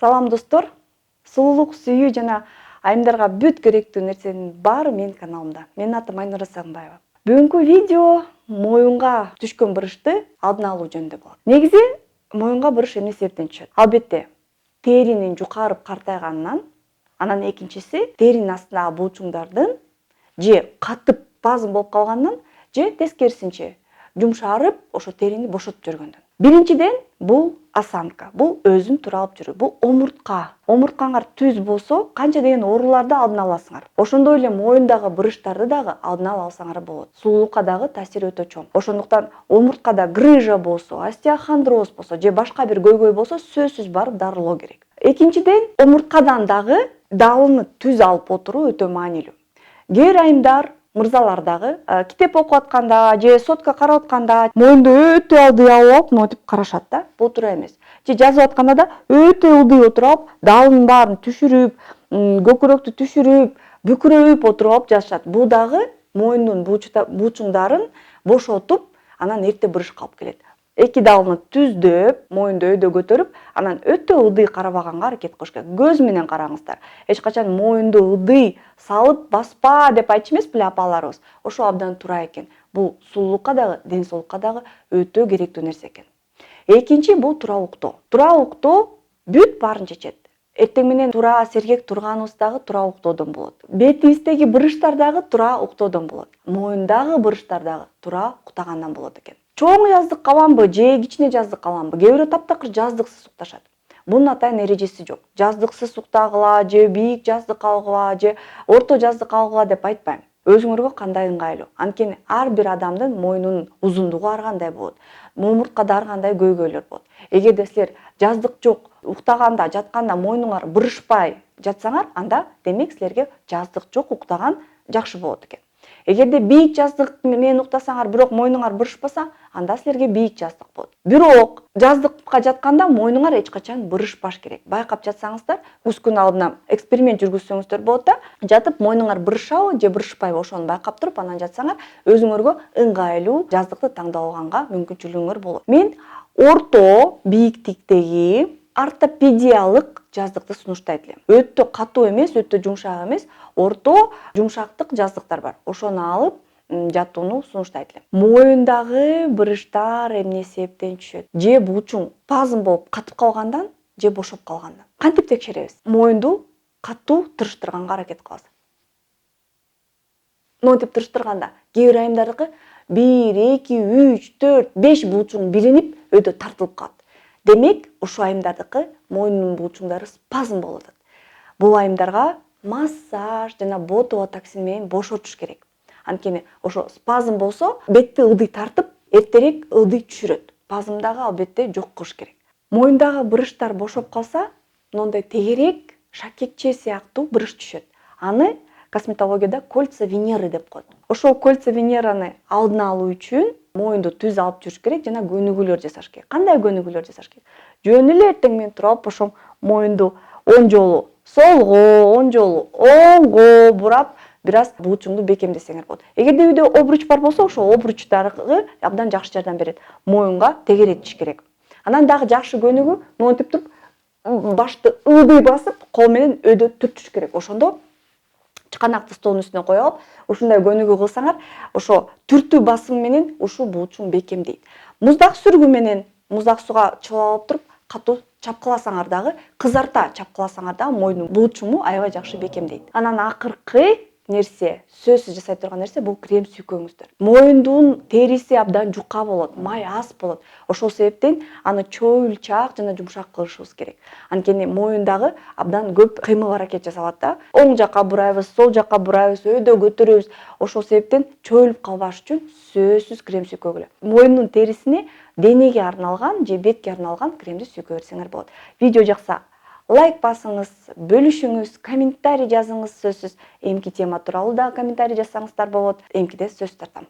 Салам достор, сулуулук, сүйүү жана айымдарга бүт керектүү нерсенин баары менин каналымда. Менин атым Айнура Сагынбаева. Бүгүнкү видео моюнга түшкөн бырышты алдын алуу жөнүндө болот. Негизи моюнга бырыш эмне себептен түшөт? Албетте, теринин жукарып картайганынан, анан экинчиси теринин астындагы булчуңдардын же катып спазм болуп калганынан, же тескерисинче жумшарып, ошо терини бошотуп жүргөндөн. Биринчиден, бул осанка, бул өзүн туура алып жүрүү, бул омуртка. Омурткаңар түз болсо, канча деген ооруларды алдын аласыңар. Ошондой эле моюндагы бырыштарды дагы алдын ала алсаңар болот. Сулуулукка дагы таасири өтө чоң. Ошондуктан омурткада грыжа болсо, остеохондроз болсо, же башка бир көйгөй болсо, сөзсүз барып дарылоо керек. Экинчиден, омурткадан дагы далыны түз алып отуруу өтө маанилүү. Кээ бир айымдар, мырзалар дагы китеп окуп атканда же сотка карап атканда моюнду өтө алдый алып монтип карашат да. Бул туура эмес. Же жазып атканда да өтө ылдый отуруп алып, далынын баарын түшүрүп, көкүрөктү түшүрүп, бүкүрөйүп отуруп алып жазышат. Бул дагы моюндун булчуңдарын бошотуп, анан эрте бырышка алып келет. Эки далыны түздөп, моюнду өйдө көтөрүп, анан өтө ылдый карабаганга аракет кылыш керек. Көз менен караңыздар. Эч качан моюнду ылдый салып баспа деп айтчу эмес беле апаларыбыз. Ошо абдан туура экен. Бул сулуулукка дагы, ден соолукка дагы өтө керектүү нерсе экен. Экинчи, бул туура уктоо. Туура уктоо бүт баарын чечет. Эртең менен туура сергек турганыбыз дагы туура уктоодон болот. Бетибиздеги бырыштар дагы туура уктоодон болот. Моюндагы бырыштар дагы туура уктагандан болот экен. Чоң жаздык каламбы же кичине жаздык каламбы? Кээ бирөө таптакыр жаздыксыз укташат. Бунун атайын эрежеси жок. Жаздыксыз уктагыла, же бийик жаздык алгыла, же орто жаздык алгыла деп айтпайм. Өзүңөргө кандай ыңгайлуу. Анткени ар бир адамдын моюнунун узундугу ар кандай болот. Омурткада ар кандай көйгөйлөр болот. Эгерде силер жаздык жок, уктаганда, жатканда моюнуңар бырышпай жатсаңар, анда демек силерге жаздык жок, уктаган жакшы болот экен. Эгерде бийик жаздык менен уктасаңар, бирок моюнуңар бырышпаса, анда силерге бийик жаздык болот. Бирок жаздыкка жатканда моюнуңар эч качан бырышпаш керек. Байкап жатсаңыздар, күз күн алдына эксперимент жүргүзсөңүздөр болот да, жатып моюнуңар бырышабы же бырышпайбы ошону байкап туруп, анан жатсаңар, өзүңөргө ыңгайлуу жаздыкты тандап алганга мүмкүнчүлүгүңөр болот. Мен орто бийиктиктеги ортопедиялык жаздыкты сунуштайт элем. Өтө катуу эмес, өтө жумшак эмес, орто жумшактык жаздыктар бар. Ошону алып жатууну сунуштайт элем. Моюндагы бырыштар эмне себептен түшөт? Же булчуң спазм болуп катып калгандан, же бошоп калгандан. Кантип текшеребиз? Моюнду катуу тырыштырганга аракет кылабыз. Монтип тырыштырганда кээ бир айымдардыкы 1, 2, 3, 4, 5 булчуң билинип өйдө тартылып калат. Демек, ошо айымдардыкы моюнунун булчуңдары спазм болуп атат. Бул айымдарга массаж жана ботулотоксин менен бошотуш керек. Анткени ошо спазм болсо, бетти ылдый тартып, эртерээк ылдый түшүрөт. Спазмдагы албетте жок кылыш керек. Моюндагы бырыштар бошоп калса, моундай тегерек, шакекче сыяктуу бырыш түшөт. Аны косметологияда кольца Венеры деп коет. Ошол кольца Венераны алдын алуу үчүн моюнду түз алып жүрүш керек жана көнүгүүлөр жасаш керек. Кандай көнүгүүлөр жасаш керек? Жөн эле эртең менен туруп алып, ошо моюнду 10 жолу солго, 10 жолу оңго бурап, бир аз булчуңду бекемдесеңер болот. Эгерде үйдө обруч бар болсо, ошо обручтары абдан жакшы жардам берет. Моюнга тегеретиш керек. Анан дагы жакшы көнүгүү, монтип туруп, башты ылдый басып, кол менен өйдө түртүш керек. Ошондо чыканакты столдун үстүнө коюп алып, ушундай көнүгүү кылсаңар, ошо түртүү басым менен ушул булчуң бекемдейт. Муздак сүргү менен муздак сууга чылап алып туруп, катуу чапкыласаңар дагы, кызарта чапкыласаңар дагы моюнун булчуңу аябай жакшы бекемдейт. Анан акыркы нерсе, сөзсүз жасай турган нерсе бул крем сүйкөңүздөр. Моюндун териси абдан жука болот, май аз болот. Ошол себептен аны чоюлчаак жана жумшак кылышыбыз керек. Анткени моюндагы абдан көп кыймыл аракет жасалат да. Оң жакка бурайбыз, сол жакка бурайбыз, өйдө көтөрөбүз. Ошол себептен чоюлуп калбаш үчүн сөзсүз крем сүйкөгүлө. Моюнун терисине денеге арналган же бетке арналган кремди сүйкө берсеңер болот. Видео жакса лайк басыңыз, бөлүшүңүз, комментарий жазыңыз сөзсүз. Эмки тема тууралуу да комментарий жазсаңыздар болот. Эмкиде сөз тартам.